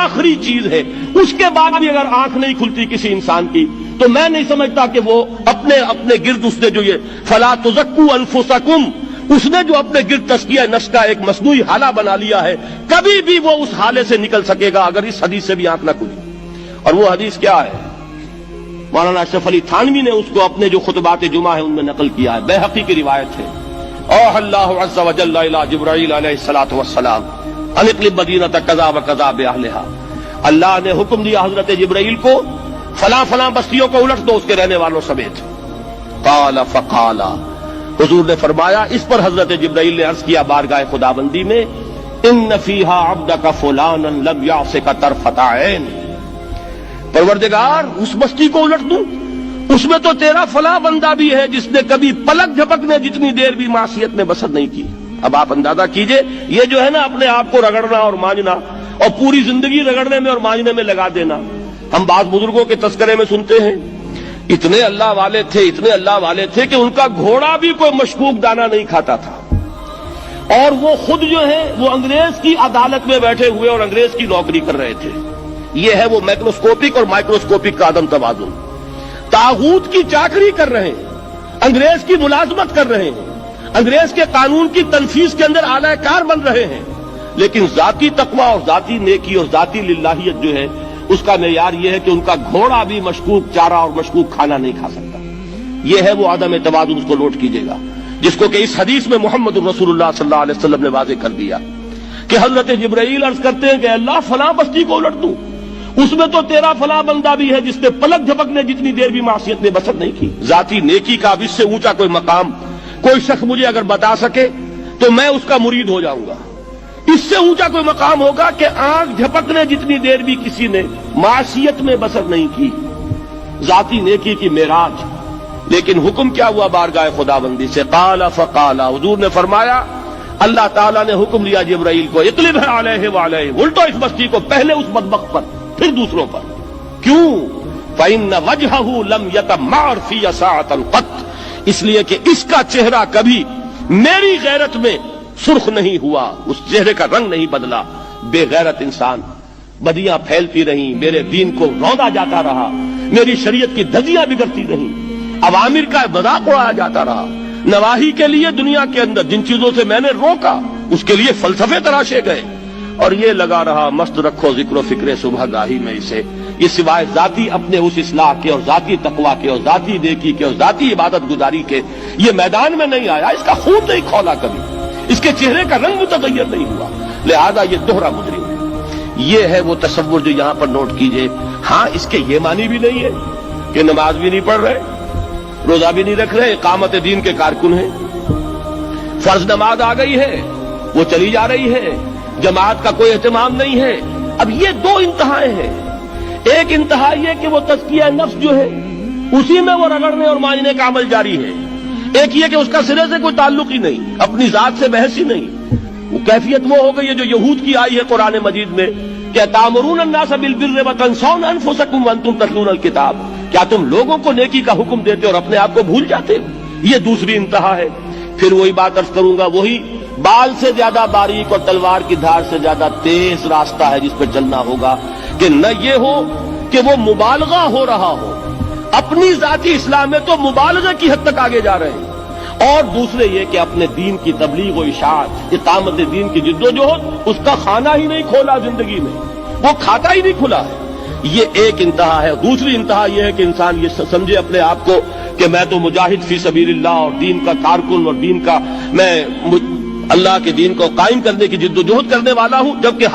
آخری چیز ہے، اس کے بعد بھی اگر آنکھ نہیں کھلتی کسی انسان کی تو میں نہیں سمجھتا کہ وہ اپنے گرد اس نے جو یہ فلا تزکوا انفسکم، اس نے جو اپنے گرد تزکیہ نفس کا ایک مصنوعی حالہ بنا لیا ہے، کبھی بھی وہ اس حالے سے نکل سکے گا اگر اس حدیث سے بھی آنکھ نہ کھلی۔ اور وہ حدیث کیا ہے؟ مولانا اشرف علی تھانوی نے اس کو اپنے جو خطبات جمعہ ہیں ان میں نقل کیا ہے، بیہقی کی روایت ہے۔ اوحى اللہ عز وجل الی جبرائیل علیہ الصلوۃ والسلام ان اقلب مدینۃ کذا وکذا باہلھا، اللہ نے حکم دیا حضرت جبرائیل کو فلاں فلاں بستیوں کو الٹ دو اس کے رہنے والوں سمیت۔ قال فقال، حضور نے فرمایا، اس پر حضرت جبرائیل نے عرض کیا بارگاہ خداوندی میں، ان فیہا عبدک فلانا لم یعصک طرفۃ عین، پروردگار اس بستی کو الٹ دوں، اس میں تو تیرا فلاں بندہ بھی ہے جس نے کبھی پلک جھپکنے جتنی دیر بھی معصیت میں بسر نہیں کی۔ اب آپ اندازہ کیجئے، یہ جو ہے نا اپنے آپ کو رگڑنا اور مانجنا اور پوری زندگی رگڑنے میں اور مانجنے میں لگا دینا، ہم بعض بزرگوں کے تذکرے میں سنتے ہیں اتنے اللہ والے تھے کہ ان کا گھوڑا بھی کوئی مشکوک دانہ نہیں کھاتا تھا، اور وہ خود جو ہے وہ انگریز کی عدالت میں بیٹھے ہوئے اور انگریز کی نوکری کر رہے تھے۔ یہ ہے وہ میکروسکوپک اور مائکروسکوپک کا عدم توازن، طاغوت کی چاکری کر رہے ہیں، انگریز کی ملازمت کر رہے ہیں، انگریز کے قانون کی تنفیذ کے اندر اعلی کار بن رہے ہیں، لیکن ذاتی تقوی اور ذاتی نیکی اور ذاتی للہیت جو ہے اس کا معیار یہ ہے کہ ان کا گھوڑا بھی مشکوک چارہ اور مشکوک کھانا نہیں کھا سکتا۔ یہ ہے وہ عدم توازن، اس کو نوٹ کیجئے گا، جس کو کہ اس حدیث میں محمد رسول اللہ صلی اللہ علیہ وسلم نے واضح کر دیا کہ حضرت جبرائیل عرض کرتے ہیں کہ اللہ فلاں بستی کو الٹ دوں، اس میں تو تیرا فلاں بندہ بھی ہے جس نے پلک جھپکنے جتنی دیر بھی معصیت میں بسر نہیں کی۔ ذاتی نیکی کا اب اس سے اونچا کوئی مقام کوئی شخص مجھے اگر بتا سکے تو میں اس کا مرید ہو جاؤں گا۔ اس سے اونچا کوئی مقام ہوگا کہ آنکھ جھپکنے جتنی دیر بھی کسی نے معصیت میں بسر نہیں کی، ذاتی نیکی کی معراج۔ لیکن حکم کیا ہوا بارگاہ خداوندی سے؟ قال فقال، حضور نے فرمایا، اللہ تعالیٰ نے حکم دیا جبرائیل کو، اقلب علیہ وعلیہ، الٹو اس بستی کو، پہلے اس بدبخت پر پھر دوسروں پر۔ کیوں؟ فإن وجہہ لم یتمعر فی ساعۃ قط، اس لیے کہ اس کا چہرہ کبھی میری غیرت میں سرخ نہیں ہوا، اس چہرے کا رنگ نہیں بدلا۔ بے غیرت انسان، بدیاں پھیلتی رہیں، میرے دین کو روندا جاتا رہا، میری شریعت کی دھجیاں بگڑتی رہیں، عوامر کا مذاق اڑایا جاتا رہا، نواہی کے لیے دنیا کے اندر جن چیزوں سے میں نے روکا اس کے لیے فلسفے تراشے گئے، اور یہ لگا رہا مست رکھو ذکر و فکر صبح گاہی میں اسے، یہ سوائے ذاتی اپنے اس اصلاح کے اور ذاتی تقوی کے اور ذاتی نیکی کے اور ذاتی عبادت گزاری کے یہ میدان میں نہیں آیا، اس کا خون نہیں کھولا کبھی، اس کے چہرے کا رنگ متغیر نہیں ہوا، لہذا یہ دوہرا مجرم ہے۔ یہ ہے وہ تصور جو یہاں پر نوٹ کیجئے۔ ہاں اس کے یہ معنی بھی نہیں ہے کہ نماز بھی نہیں پڑھ رہے، روزہ بھی نہیں رکھ رہے، اقامت دین کے کارکن ہیں، فرض نماز آ گئی ہے وہ چلی جا رہی ہے، جماعت کا کوئی اہتمام نہیں ہے۔ اب یہ دو انتہائیں ہیں، ایک انتہا یہ کہ وہ تزکیہ نفس جو ہے اسی میں وہ رگڑنے اور مانجنے کا عمل جاری ہے، ایک یہ کہ اس کا سرے سے کوئی تعلق ہی نہیں، اپنی ذات سے بحث ہی نہیں۔ وہ کیفیت وہ ہو گئی ہے جو یہود کی آئی ہے قرآن مجید میں کہ تامرون الناس بالبر وتنسون انفسکم وانتم تتلون الکتاب، کیا تم لوگوں کو نیکی کا حکم دیتے اور اپنے آپ کو بھول جاتے ہو؟ یہ دوسری انتہا ہے۔ پھر وہی بات عرض کروں گا، وہی بال سے زیادہ باریک اور تلوار کی دھار سے زیادہ تیز راستہ ہے جس پہ چلنا ہوگا کہ نہ یہ ہو کہ وہ مبالغہ ہو رہا ہو، اپنی ذاتی اصلاح میں تو مبالغہ کی حد تک آگے جا رہے ہیں، اور دوسرے یہ کہ اپنے دین کی تبلیغ و اشاعت، اقامت دین کی جد و جہد، اس کا کھانا ہی نہیں کھولا زندگی میں، وہ کھاتا ہی نہیں کھلا ہے۔ یہ ایک انتہا ہے۔ دوسری انتہا یہ ہے کہ انسان یہ سمجھے اپنے آپ کو کہ میں تو مجاہد فی سبیل اللہ اور دین کا کارکن اور دین کا میں اللہ کے دین کو قائم کرنے کی جد و جہد کرنے والا ہوں، جبکہ